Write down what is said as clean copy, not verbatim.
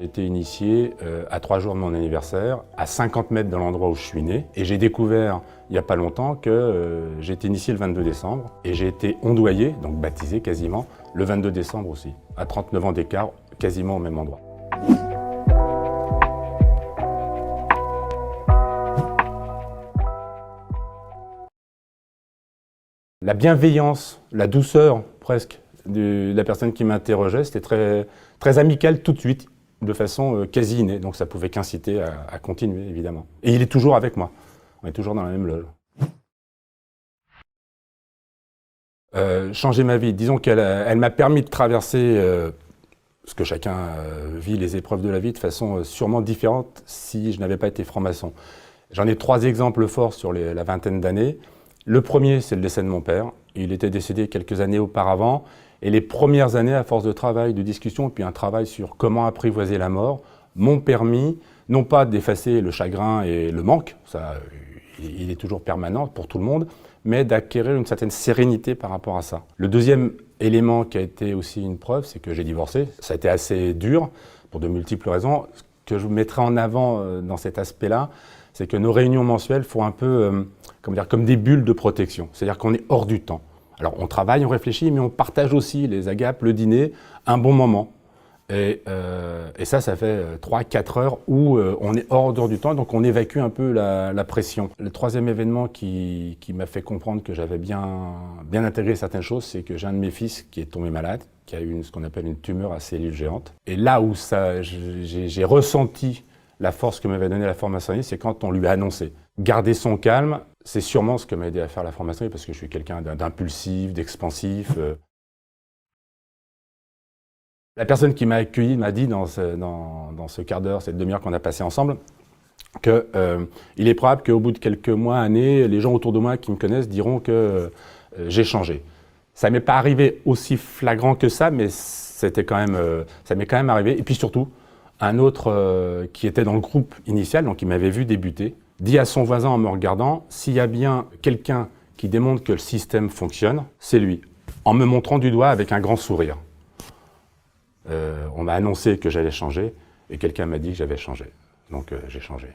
J'ai été initié à 3 jours de mon anniversaire, à 50 mètres de l'endroit où je suis né. Et j'ai découvert, il n'y a pas longtemps, que j'ai été initié le 22 décembre. Et j'ai été ondoyé, donc baptisé quasiment, le 22 décembre aussi. À 39 ans d'écart, quasiment au même endroit. La bienveillance, la douceur presque de la personne qui m'interrogeait, c'était très amical tout de suite, de façon quasi innée. Donc ça pouvait qu'inciter à continuer, évidemment. Et il est toujours avec moi. On est toujours dans la même loge. Changer ma vie, disons qu'elle m'a permis de traverser, parce que chacun vit les épreuves de la vie de façon sûrement différente si je n'avais pas été franc-maçon. J'en ai 3 exemples forts sur la vingtaine d'années. Le premier, c'est le décès de mon père. Il était décédé quelques années auparavant. Et les premières années, à force de travail, de discussion, et puis un travail sur comment apprivoiser la mort, m'ont permis, non pas d'effacer le chagrin et le manque, ça, il est toujours permanent pour tout le monde, mais d'acquérir une certaine sérénité par rapport à ça. Le deuxième élément qui a été aussi une preuve, c'est que j'ai divorcé. Ça a été assez dur, pour de multiples raisons. Ce que je mettrai en avant dans cet aspect-là, c'est que nos réunions mensuelles font un peu comme des bulles de protection. C'est-à-dire qu'on est hors du temps. Alors on travaille, on réfléchit, mais on partage aussi les agapes, le dîner, un bon moment. Et ça fait 3-4 heures où on est hors du temps, donc on évacue un peu la pression. Le troisième événement qui m'a fait comprendre que j'avais bien intégré certaines choses, c'est que j'ai un de mes fils qui est tombé malade, qui a eu ce qu'on appelle une tumeur à cellules géantes. Et là où j'ai ressenti la force que m'avait donnée la franc-maçonnerie, c'est quand on lui a annoncé. Garder son calme, c'est sûrement ce que m'a aidé à faire la franc-maçonnerie, parce que je suis quelqu'un d'impulsif, d'expansif. La personne qui m'a accueilli m'a dit dans ce quart d'heure, cette demi-heure qu'on a passé ensemble, qu'il est probable qu'au bout de quelques mois, années, les gens autour de moi qui me connaissent diront que j'ai changé. Ça ne m'est pas arrivé aussi flagrant que ça, mais ça m'est quand même arrivé. Et puis surtout, un autre qui était dans le groupe initial, donc qui m'avait vu débuter, dit à son voisin en me regardant, s'il y a bien quelqu'un qui démontre que le système fonctionne, c'est lui, en me montrant du doigt avec un grand sourire. On m'a annoncé que j'allais changer et quelqu'un m'a dit que j'avais changé, donc j'ai changé.